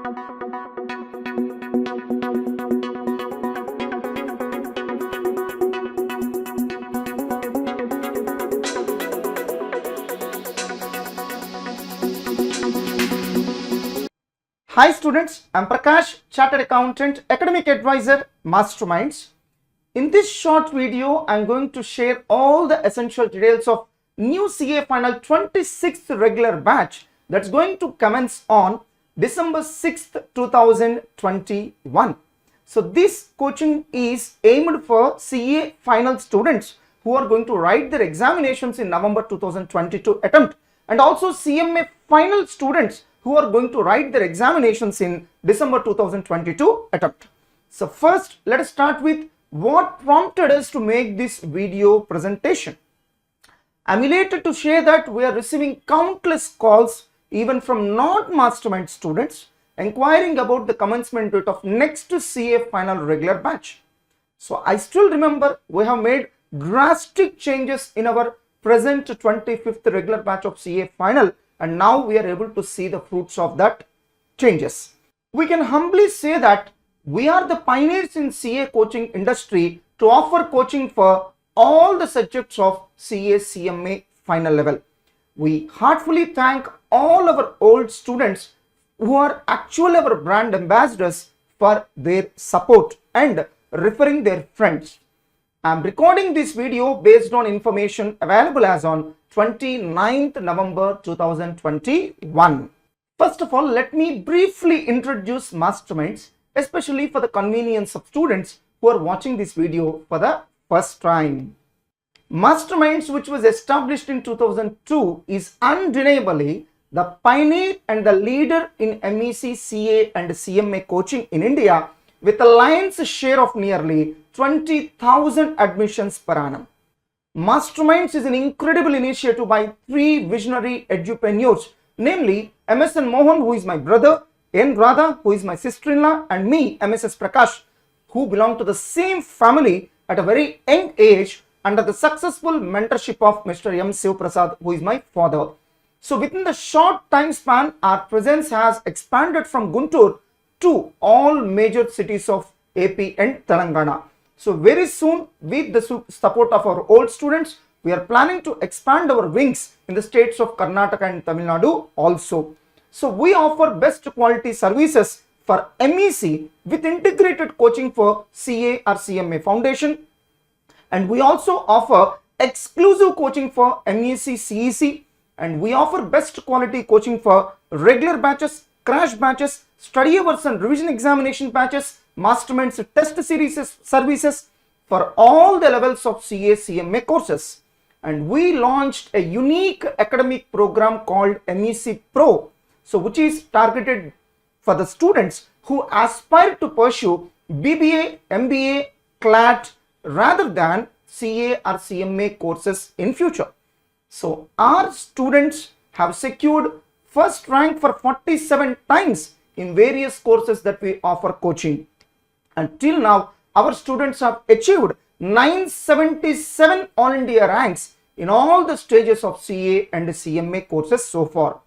Hi students, I'm Prakash, Chartered Accountant, Academic Advisor, Masterminds. In this short video, I'm going to share all the essential details of new CA Final 26th regular batch that's going to commence on December 6th, 2021. So this coaching is aimed for CA Final students who are going to write their examinations in November 2022 attempt, and also CMA Final students who are going to write their examinations in December 2022 attempt. So first, let us start with what prompted us to make this video presentation. I'm elated to share that we are receiving countless calls even from non-mastermind students inquiring about the commencement date of next CA Final regular batch. So I still remember we have made drastic changes in our present 25th regular batch of CA Final, and now we are able to see the fruits of that changes. We can humbly say that we are the pioneers in CA coaching industry to offer coaching for all the subjects of CA CMA final level. We heartfully thank all our old students who are actually our brand ambassadors for their support and referring their friends. I am recording this video based on information available as on 29th November 2021. First of all, let me briefly introduce Masterminds, especially for the convenience of students who are watching this video for the first time. Masterminds, which was established in 2002, is undeniably the pioneer and the leader in MEC, CA and CMA coaching in India, with a lion's share of nearly 20,000 admissions per annum. Masterminds is an incredible initiative by three visionary edupreneurs, namely MSN Mohan, who is my brother, N. Radha, who is my sister-in-law, and me, MSS Prakash, who belong to the same family at a very young age under the successful mentorship of Mr. M. Siv Prasad, who is my father. So within the short time span, our presence has expanded from Guntur to all major cities of AP and Telangana. So very soon, with the support of our old students, we are planning to expand our wings in the states of Karnataka and Tamil Nadu also. So we offer best quality services for MEC with integrated coaching for CA or CMA foundation, and we also offer exclusive coaching for MEC CEC, and we offer best quality coaching for regular batches, crash batches, study hours and revision examination batches, Masterminds test series services for all the levels of CA CMA courses. And we launched a unique academic program called MEC Pro, so which is targeted for the students who aspire to pursue BBA, MBA, CLAT rather than CA or CMA courses in future. So our students have secured first rank for 47 times in various courses that we offer coaching. Until now, our students have achieved 977 All India ranks in all the stages of CA and CMA courses so far.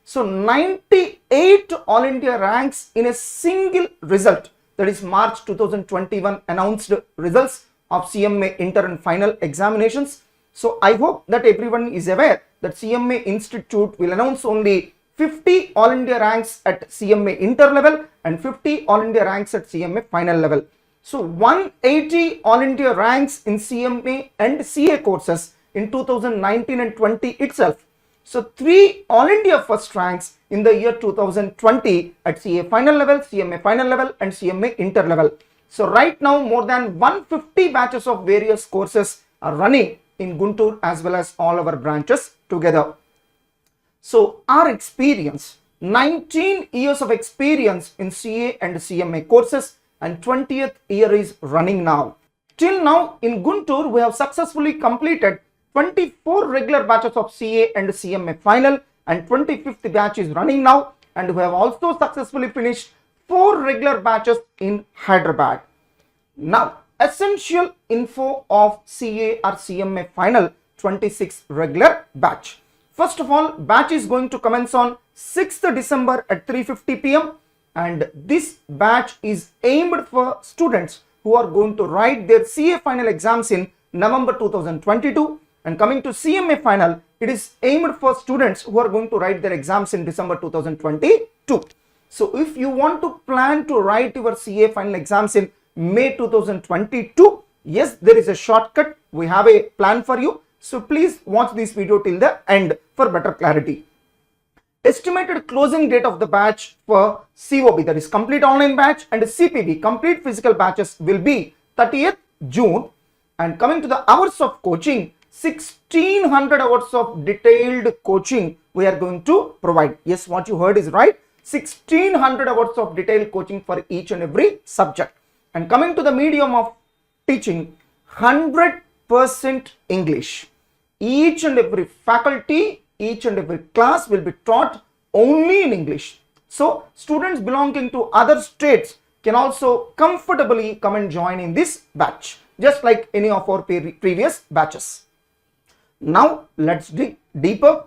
So 98 All India ranks in a single result, that is March 2021 announced results of CMA inter and final examinations. So I hope that everyone is aware that CMA Institute will announce only 50 All India ranks at CMA inter level and 50 All India ranks at CMA final level. So 180 All India ranks in CMA and CA courses in 2019 and 20 itself. So 3 All India first ranks in the year 2020 at CA final level, CMA final level and CMA inter level. So right now more than 150 batches of various courses are running in Guntur as well as all our branches together. So our experience, 19 years of experience in CA and CMA courses, and 20th year is running now. Till now in Guntur we have successfully completed 24 regular batches of CA and CMA final, and 25th batch is running now, and we have also successfully finished 4 regular batches in Hyderabad. Now essential info of CA or CMA final 26 regular batch. First of all, batch is going to commence on 6th December at 3:50 p.m. and this batch is aimed for students who are going to write their CA final exams in November 2022, and coming to CMA final, it is aimed for students who are going to write their exams in December 2022. So if you want to plan to write your CA final exams in May 2022, yes, there is a shortcut. We have a plan for you. So please watch this video till the end for better clarity. Estimated closing date of the batch for COB, that is complete online batch, and CPB, complete physical batches, will be 30th June. And coming to the hours of coaching, 1600 hours of detailed coaching we are going to provide. Yes, what you heard is right. 1600 hours of detailed coaching for each and every subject. And coming to the medium of teaching, 100% English. Each and every faculty, each and every class will be taught only in English. So students belonging to other states can also comfortably come and join in this batch, just like any of our previous batches. Now let's dig deeper.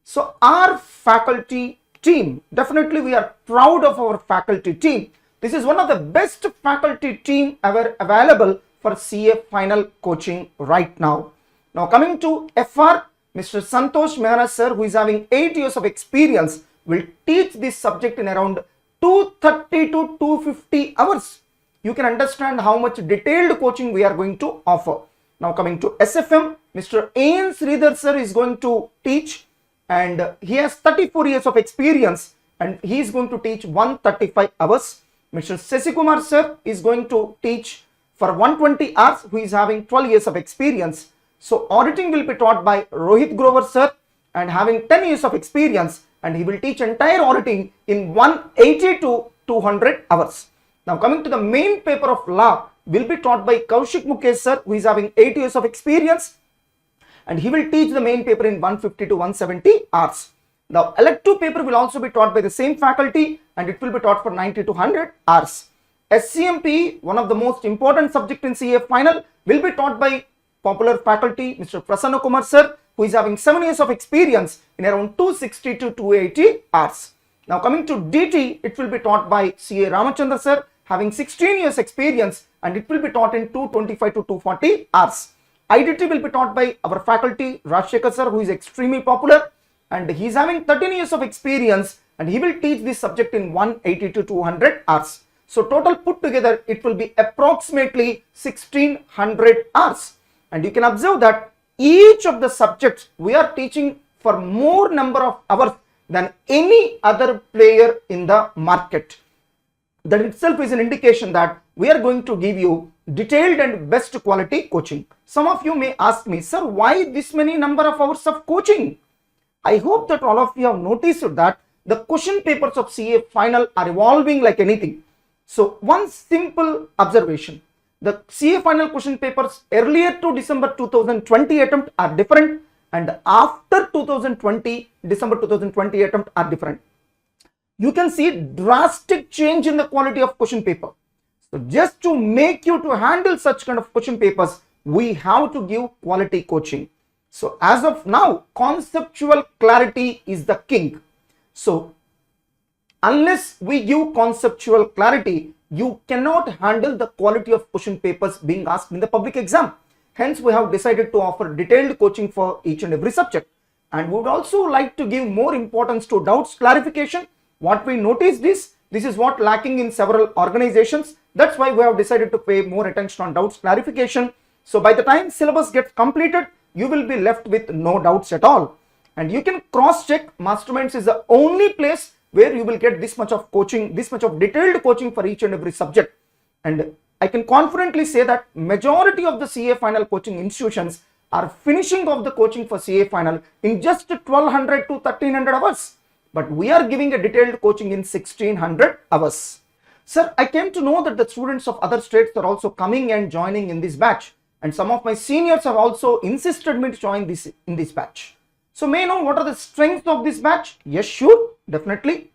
So our faculty team, definitely we are proud of our faculty team. This is one of the best faculty team ever available for CA final coaching right now. Now coming to FR, Mr. Santosh Mehra sir, who is having 8 years of experience, will teach this subject in around 230 to 250 hours. You can understand how much detailed coaching we are going to offer. Now coming to SFM, Mr. A.N. Sridhar sir is going to teach, and he has 34 years of experience and he is going to teach 135 hours. Mr. Sesikumar sir is going to teach for 120 hours, who is having 12 years of experience. So auditing will be taught by Rohit Grover sir and having 10 years of experience, and he will teach entire auditing in 180 to 200 hours. Now coming to the main paper of law will be taught by Kaushik Mukesh sir, who is having 8 years of experience, and he will teach the main paper in 150 to 170 hours. Now elective paper will also be taught by the same faculty, and it will be taught for 90 to 100 hours. SCMP, one of the most important subject in CA final, will be taught by popular faculty Mr. Prasanna Kumar sir, who is having 7 years of experience in around 260 to 280 hours. Now coming to DT, it will be taught by CA Ramachandra sir, having 16 years experience, and it will be taught in 225 to 240 hours. IDT will be taught by our faculty Rajshekhar sir, who is extremely popular, and he is having 13 years of experience, and he will teach this subject in 180 to 200 hours. So total put together, it will be approximately 1600 hours. And you can observe that each of the subjects we are teaching for more number of hours than any other player in the market. That itself is an indication that we are going to give you detailed and best quality coaching. Some of you may ask me, sir, why this many number of hours of coaching? I hope that all of you have noticed that the question papers of CA final are evolving like anything. So one simple observation: the CA final question papers earlier to December 2020 attempt are different, and after 2020, December 2020 attempt are different. You can see drastic change in the quality of question paper. So just to make you to handle such kind of question papers, we have to give quality coaching. So as of now, conceptual clarity is the king. So unless we give conceptual clarity, you cannot handle the quality of question papers being asked in the public exam. Hence, we have decided to offer detailed coaching for each and every subject. And we would also like to give more importance to doubts clarification. What we noticed is, this is what lacking in several organizations. That's why we have decided to pay more attention on doubts clarification. So by the time syllabus gets completed, you will be left with no doubts at all. And you can cross-check. Masterminds is the only place where you will get this much of coaching, this much of detailed coaching for each and every subject. And I can confidently say that majority of the CA final coaching institutions are finishing off the coaching for CA final in just 1200 to 1300 hours. But we are giving a detailed coaching in 1600 hours. Sir, I came to know that the students of other states are also coming and joining in this batch. And some of my seniors have also insisted me to join this in this batch. So may I know what are the strengths of this batch? Yes, sure, definitely.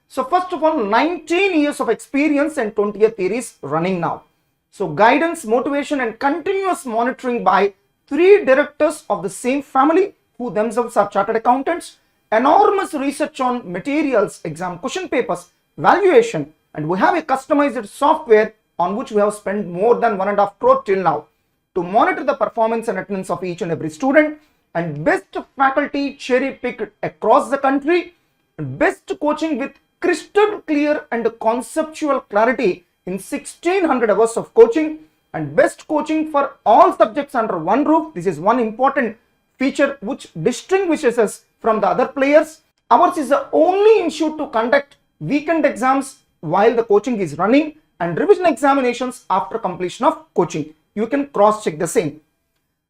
So first of all, 19 years of experience and 20th year is running now. So guidance, motivation and continuous monitoring by 3 directors of the same family who themselves are chartered accountants. Enormous research on materials, exam question papers, valuation, and we have a customized software on which we have spent more than 1.5 crore till now to monitor the performance and attendance of each and every student, and best faculty cherry picked across the country, best coaching with crystal clear and conceptual clarity in 1600 hours of coaching, and best coaching for all subjects under one roof. This is one important feature which distinguishes us from the other players. Ours is the only institute to conduct weekend exams while the coaching is running and revision examinations after completion of coaching. You can cross check the same.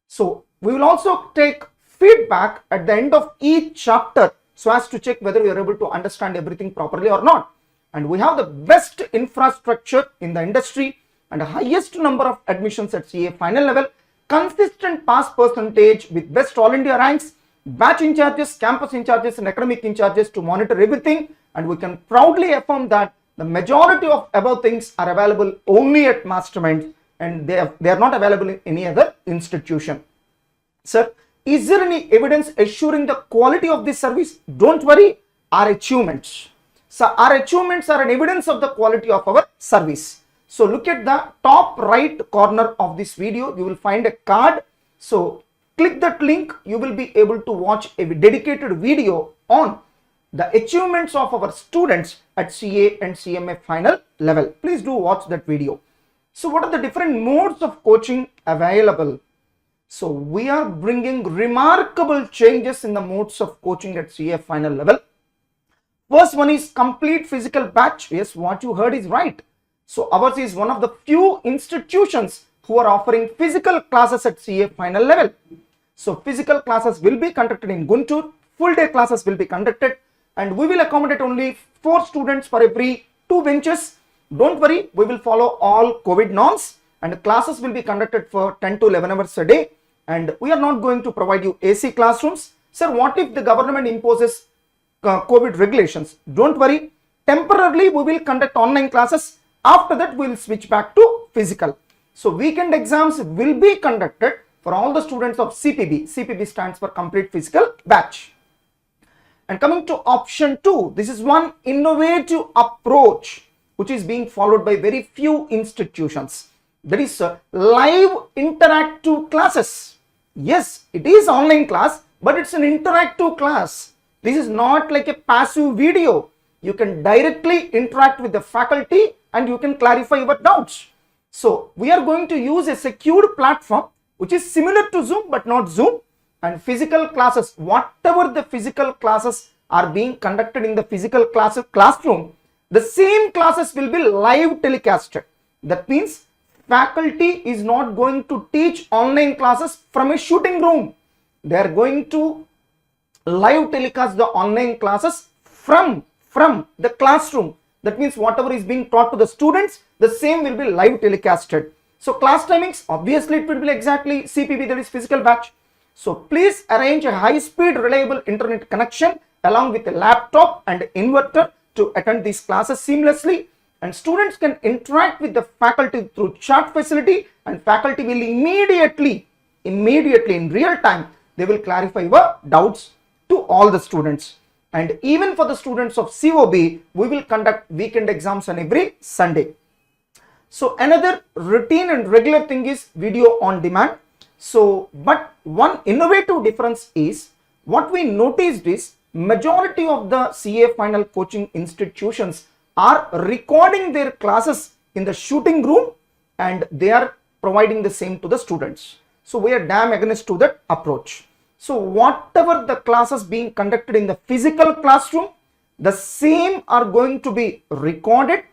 So we will also take feedback at the end of each chapter so as to check whether you are able to understand everything properly or not. And we have the best infrastructure in the industry and the highest number of admissions at CA final level, consistent pass percentage with best all India ranks, batch in charges, campus in charges and academic in charges to monitor everything, and we can proudly affirm that the majority of above things are available only at Masterminds and they are not available in any other institution. Sir, is there any evidence assuring the quality of this service? Don't worry, our achievements. So our achievements are an evidence of the quality of our service. So look at the top right corner of this video, you will find a card. So click that link, you will be able to watch a dedicated video on the achievements of our students at CA and CMA final level. Please do watch that video. So what are the different modes of coaching available? So we are bringing remarkable changes in the modes of coaching at CA final level. First one is complete physical batch. Yes, what you heard is right. So ours is one of the few institutions who are offering physical classes at CA final level. So physical classes will be conducted in Guntur, full day classes will be conducted, and we will accommodate only 4 students for every 2 benches. Don't worry, we will follow all COVID norms and classes will be conducted for 10 to 11 hours a day, and we are not going to provide you AC classrooms. Sir, what if the government imposes COVID regulations? Don't worry, temporarily we will conduct online classes. After that, we will switch back to physical. So weekend exams will be conducted for all the students of CPB. CPB stands for complete physical batch. And coming to option 2, this is one innovative approach which is being followed by very few institutions. That is live interactive classes. Yes, it is online class, but it's an interactive class. This is not like a passive video. You can directly interact with the faculty and you can clarify your doubts. So we are going to use a secured platform which is similar to Zoom but not Zoom, and physical classes, whatever the physical classes are being conducted in the physical classroom, the same classes will be live telecasted. That means faculty is not going to teach online classes from a shooting room. They are going to live telecast the online classes from the classroom. That means whatever is being taught to the students, the same will be live telecasted. So class timings, obviously it will be exactly CPB, that is physical batch. So please arrange a high speed reliable internet connection along with a laptop and inverter to attend these classes seamlessly, and students can interact with the faculty through chat facility, and faculty will immediately in real time, they will clarify your doubts to all the students. And even for the students of COB, we will conduct weekend exams on every Sunday. So another routine and regular thing is video on demand. So, but one innovative difference is what we noticed is majority of the CA final coaching institutions are recording their classes in the shooting room and they are providing the same to the students. So we are damn against to that approach. So whatever the classes being conducted in the physical classroom, the same are going to be recorded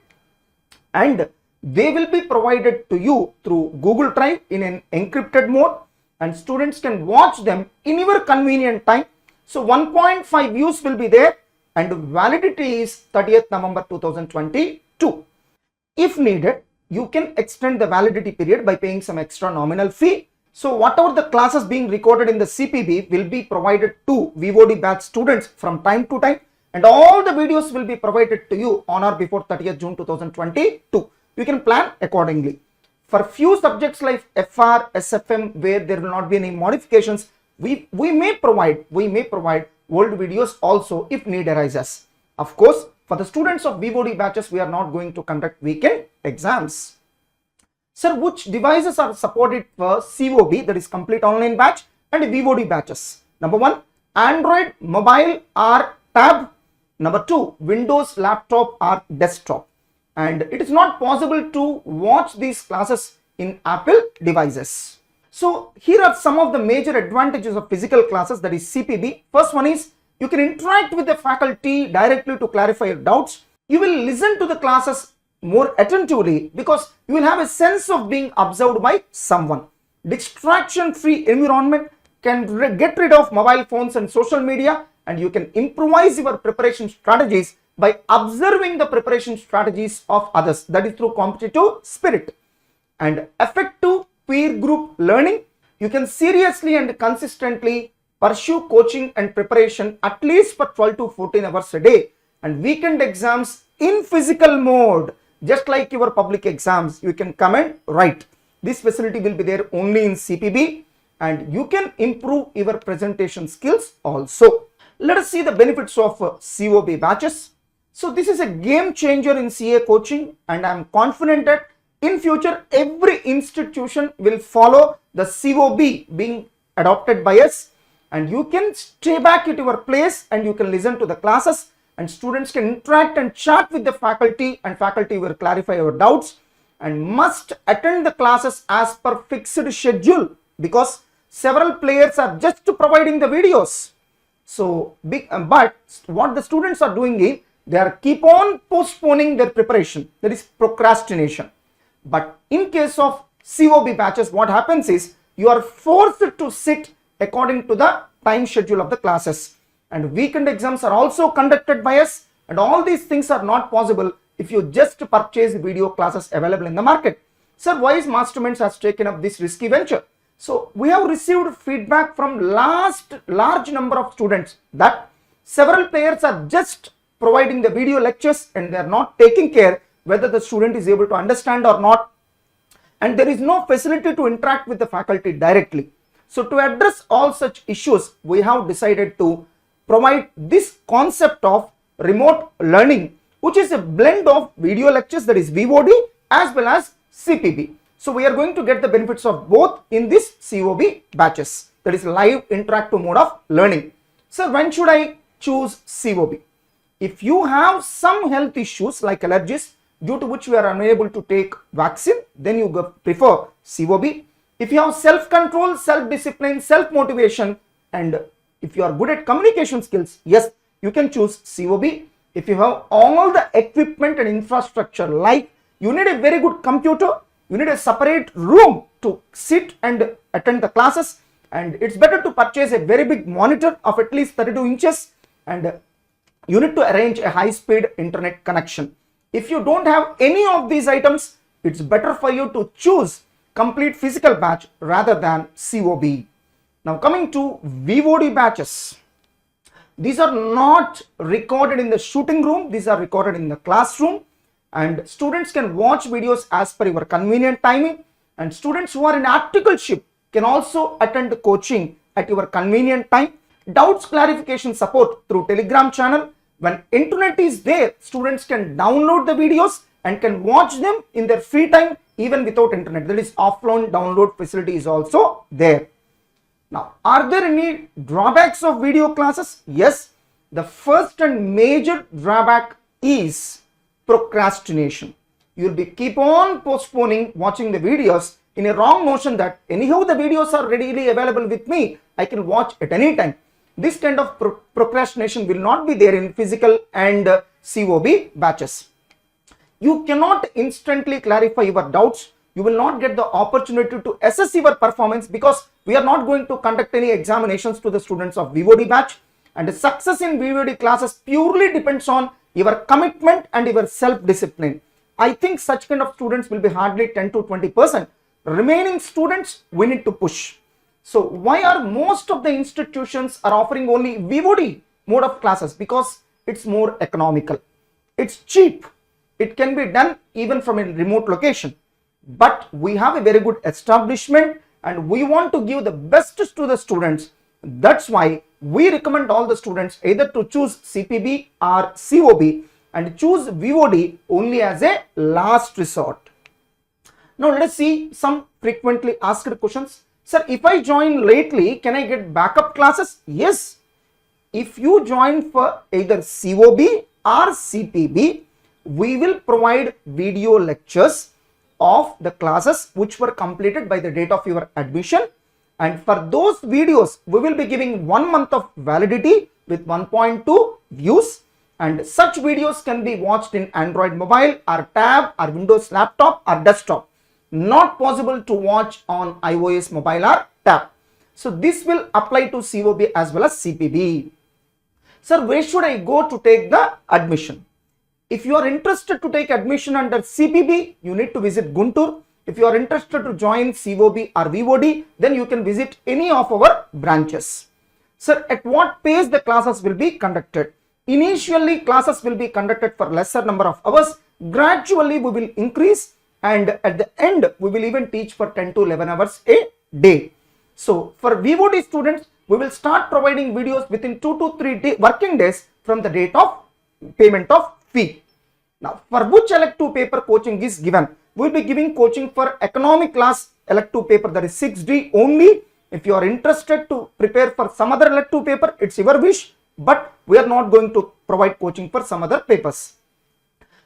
and they will be provided to you through Google Drive in an encrypted mode, and students can watch them in your convenient time. So 1.5 views will be there and validity is 30th November 2022. If needed, you can extend the validity period by paying some extra nominal fee. So whatever the classes being recorded in the CPB will be provided to VOD batch students from time to time, and all the videos will be provided to you on or before 30th June 2022. You can plan accordingly. For few subjects like FR, SFM, where there will not be any modifications, we may provide old videos also if need arises. Of course, For the students of VOD batches, we are not going to conduct weekend exams. Sir, which devices are supported for COB, that is complete online batch, and VOD batches? Number 1, Android mobile or tab. Number 2, Windows laptop or desktop. And it is not possible to watch these classes in Apple devices. So here are some of the major advantages of physical classes, that is CPB. First one is you can interact with the faculty directly to clarify your doubts. You will listen to the classes more attentively because you will have a sense of being observed by someone. Distraction-free environment can get rid of mobile phones and social media, and you can improvise your preparation strategies by observing the preparation strategies of others, that is through competitive spirit. And effective peer group learning, you can seriously and consistently pursue coaching and preparation at least for 12 to 14 hours a day, and weekend exams in physical mode, just like your public exams. You can come and write. This facility will be there only in CPB, and you can improve your presentation skills also. Let us see the benefits of COB batches. So this is a game changer in CA coaching, and I am confident that in future every institution will follow the COB being adopted by us, and you can stay back at your place and you can listen to the classes, and students can interact and chat with the faculty, and faculty will clarify your doubts, and must attend the classes as per fixed schedule because several players are just providing the videos. So but what the students are doing is they are keep on postponing their preparation, that is procrastination. But in case of COB batches, what happens is you are forced to sit according to the time schedule of the classes, and weekend exams are also conducted by us, and all these things are not possible if you just purchase video classes available in the market. Sir, why is Masterminds has taken up this risky venture? So we have received feedback from large number of students that several players are just providing the video lectures and they are not taking care whether the student is able to understand or not, and there is no facility to interact with the faculty directly. So to address all such issues, we have decided to provide this concept of remote learning, which is a blend of video lectures, that is VOD, as well as CPB. So we are going to get the benefits of both in this COB batches, that is live interactive mode of learning. So when should I choose COB? If you have some health issues like allergies due to which you are unable to take vaccine, then you prefer COB. If you have self-control, self-discipline, self-motivation, and if you are good at communication skills, yes, you can choose COB. If you have all the equipment and infrastructure, like you need a very good computer, you need a separate room to sit and attend the classes, and it's better to purchase a very big monitor of at least 32 inches, and you need to arrange a high-speed internet connection. If you don't have any of these items, it's better for you to choose complete physical batch rather than COB. Now coming to VOD batches, these are not recorded in the shooting room, these are recorded in the classroom, and students can watch videos as per your convenient timing, and students who are in articleship can also attend coaching at your convenient time. Doubts clarification support through Telegram channel. When internet is there, students can download the videos and can watch them in their free time even without internet. That is, offline download facility is also there. Now, are there any drawbacks of video classes? Yes, the first and major drawback is procrastination. You will be keep on postponing watching the videos in a wrong notion that anyhow the videos are readily available with me, I can watch at any time. This kind of procrastination will not be there in physical and COB batches. You cannot instantly clarify your doubts. You will not get the opportunity to assess your performance because we are not going to conduct any examinations to the students of VOD batch, and the success in VOD classes purely depends on your commitment and your self-discipline. I think such kind of students will be hardly 10 to 20%. Remaining students, we need to push. So why are most of the institutions are offering only VOD mode of classes? Because it's more economical. It's cheap. It can be done even from a remote location. But we have a very good establishment and we want to give the best to the students. That's why we recommend all the students either to choose CPB or COB, and choose VOD only as a last resort. Now let us see some frequently asked questions. Sir, if I join lately, can I get backup classes? Yes. If you join for either COB or CPB, we will provide video lectures of the classes which were completed by the date of your admission, and for those videos we will be giving 1 month of validity with 1.2 views, and such videos can be watched in Android mobile or tab or Windows laptop or desktop. Not possible to watch on iOS mobile or tab. So this will apply to COB as well as CPB. Sir, where should I go to take the admission? If you are interested to take admission under CPB, you need to visit Guntur. If you are interested to join COB or VOD, then you can visit any of our branches. Sir, at what pace the classes will be conducted? Initially, classes will be conducted for lesser number of hours. Gradually, we will increase, and at the end, we will even teach for 10 to 11 hours a day. So, for VOD students, we will start providing videos within 2 to 3 working days from the date of payment of fee. Now, for which elective paper coaching is given? We will be giving coaching for economic class elective paper, that is 6D only. If you are interested to prepare for some other elective paper, it's your wish, but we are not going to provide coaching for some other papers.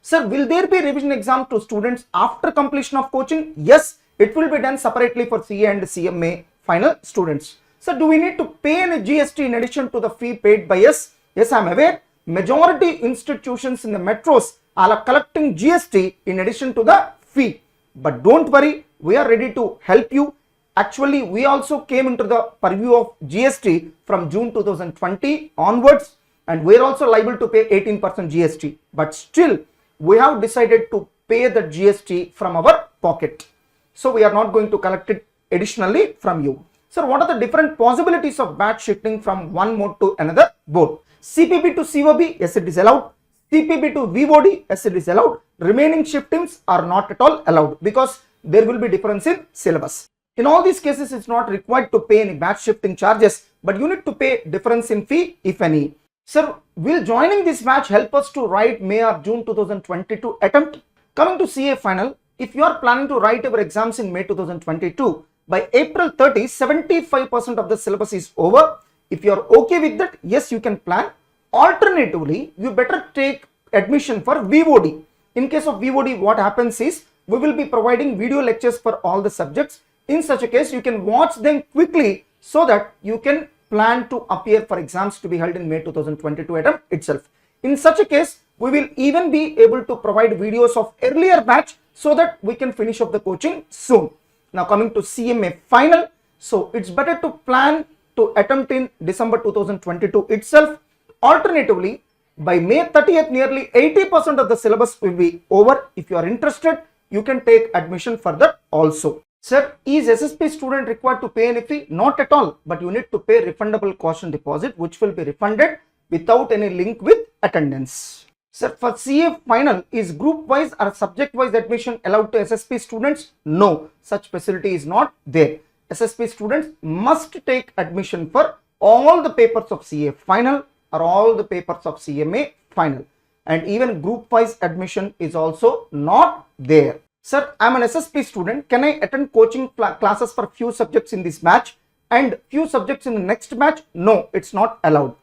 Sir, will there be revision exam to students after completion of coaching? Yes, it will be done separately for CA and CMA final students. So, do we need to pay any GST in addition to the fee paid by us? Yes, I am aware. Majority institutions in the metros are collecting GST in addition to the fee. But don't worry, we are ready to help you. Actually, we also came into the purview of GST from June 2020 onwards, and we are also liable to pay 18% GST. But still, we have decided to pay the GST from our pocket. So, we are not going to collect it additionally from you. Sir, what are the different possibilities of batch shifting from one mode to another board? CPB to COB, yes, it is allowed. CPB to VOD, yes, it is allowed. Remaining shiftings are not at all allowed because there will be difference in syllabus. In all these cases, it's not required to pay any batch shifting charges, but you need to pay difference in fee, if any. Sir, will joining this batch help us to write May or June 2022 attempt? Coming to CA final, if you are planning to write your exams in May 2022, by April 30, 75% of the syllabus is over. If you are okay with that, yes, you can plan. Alternatively, you better take admission for VOD. In case of VOD, what happens is, we will be providing video lectures for all the subjects. In such a case, you can watch them quickly so that you can plan to appear for exams to be held in May 2022 attempt itself. In such a case, we will even be able to provide videos of earlier batch so that we can finish up the coaching soon. Now coming to CMA final, so it's better to plan to attempt in December 2022 itself. Alternatively, by May 30th, nearly 80% of the syllabus will be over. If you are interested, you can take admission further also. Sir, is SSP student required to pay any fee? Not at all, but you need to pay refundable caution deposit, which will be refunded without any link with attendance. Sir, for CA final, is group wise or subject wise admission allowed to SSP students? No, such facility is not there. SSP students must take admission for all the papers of CA final or all the papers of CMA final, and even group wise admission is also not there. Sir, I am an SSP student. Can I attend coaching classes for few subjects in this batch and few subjects in the next batch? No, it's not allowed.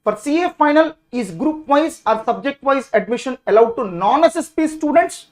For CA final, is group wise or subject wise admission allowed to non-SSP students?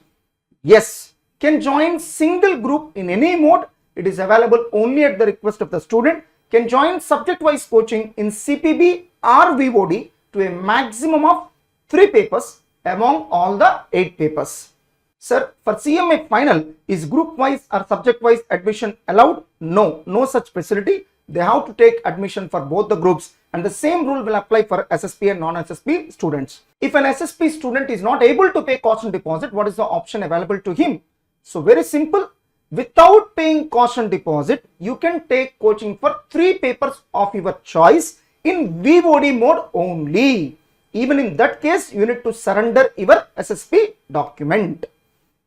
Yes, can join single group in any mode. It is available only at the request of the student. Can join subject wise coaching in CPB or VOD to a maximum of 3 papers among all the 8 papers. Sir, for CMA final, is group wise or subject wise admission allowed? No, no such facility. They have to take admission for both the groups, and the same rule will apply for SSP and non-SSP students. If an SSP student is not able to pay caution deposit, what is the option available to him? So very simple. Without paying caution deposit, you can take coaching for 3 papers of your choice in VOD mode only. Even in that case, you need to surrender your SSP document.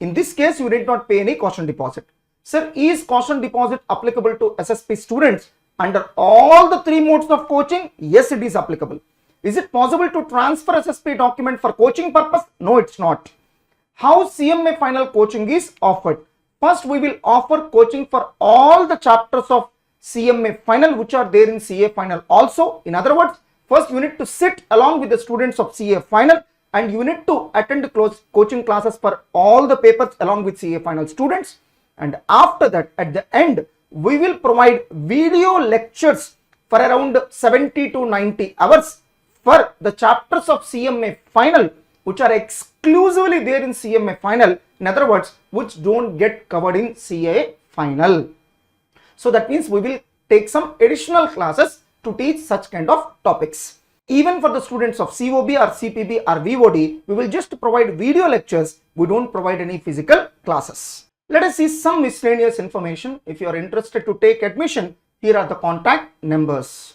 In this case, you need not pay any caution deposit. Sir, is caution deposit applicable to SSP students under all the 3 modes of coaching? Yes, it is applicable. Is it possible to transfer SSP document for coaching purpose? No, it's not. How CMA final coaching is offered? First, we will offer coaching for all the chapters of CMA final which are there in CA final also. In other words, first you need to sit along with the students of CA final and you need to attend close coaching classes for all the papers along with CA final students. And after that, at the end, we will provide video lectures for around 70 to 90 hours for the chapters of CMA final which are exclusively there in CMA final. In other words, which don't get covered in CA final. So that means we will take some additional classes to teach such kind of topics. Even for the students of COB or CPB or VOD, we will just provide video lectures. We don't provide any physical classes. Let us see some miscellaneous information. If you are interested to take admission, here are the contact numbers.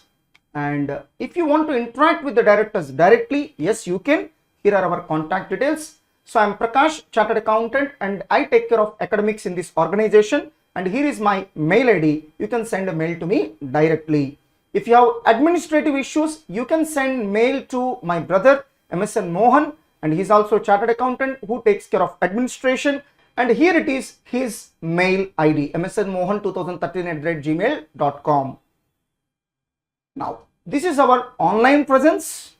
And if you want to interact with the directors directly, yes, you can. Here are our contact details. So I am Prakash, Chartered Accountant, and I take care of academics in this organization. And here is my mail ID. You can send a mail to me directly. If you have administrative issues, you can send mail to my brother MSN Mohan, and he is also a Chartered Accountant who takes care of administration. And here it is his mail ID, msnmohan2013@gmail.com. Now, this is our online presence.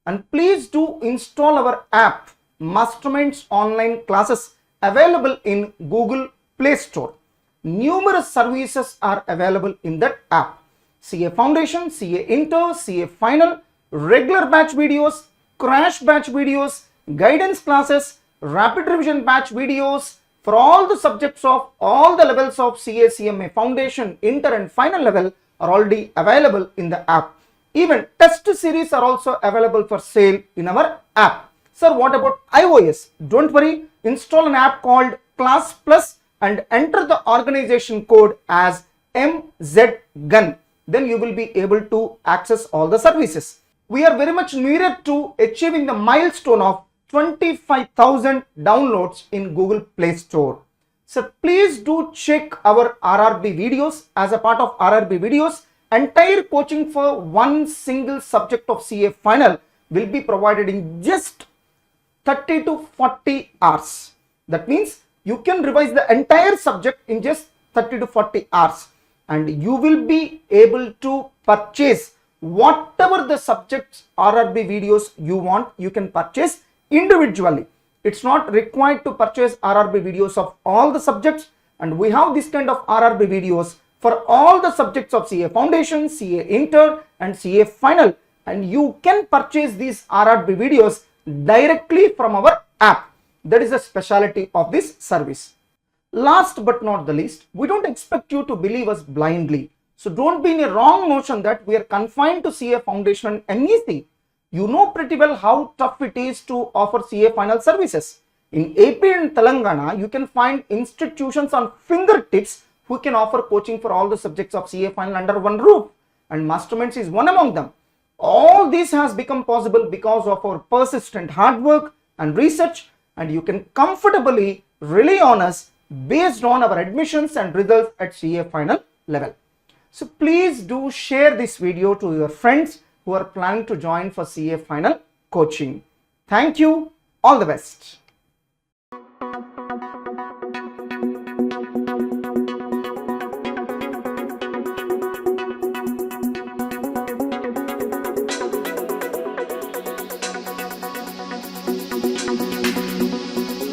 And please do install our app, Masterminds Online Classes, available in Google Play Store. Numerous services are available in that app. CA Foundation, CA Inter, CA Final, regular batch videos, crash batch videos, guidance classes, rapid revision batch videos for all the subjects of all the levels of CA, CMA, Foundation, Inter and Final level are already available in the app. Even test series are also available for sale in our app. Sir, what about iOS? Don't worry, install an app called Class Plus and enter the organization code as MZGUN. Then you will be able to access all the services. We are very much nearer to achieving the milestone of 25,000 downloads in Google Play Store. So please do check our RRB videos. As a part of RRB videos, entire coaching for one single subject of CA final will be provided in just 30 to 40 hours. That means you can revise the entire subject in just 30 to 40 hours. And you will be able to purchase whatever the subjects RRB videos you want, you can purchase individually. It's not required to purchase RRB videos of all the subjects, and we have this kind of RRB videos for all the subjects of CA Foundation, CA Inter and CA Final, and you can purchase these RRB videos directly from our app. That is the specialty of this service. Last but not the least, we don't expect you to believe us blindly. So don't be in a wrong notion that we are confined to CA Foundation and MEC. You know pretty well how tough it is to offer CA final services. In AP and Telangana, you can find institutions on fingertips who can offer coaching for all the subjects of CA final under one roof, and Masterminds is one among them. All this has become possible because of our persistent hard work and research, and you can comfortably rely on us based on our admissions and results at CA final level. So please do share this video to your friends who are planning to join for CA final coaching. Thank you. All the best.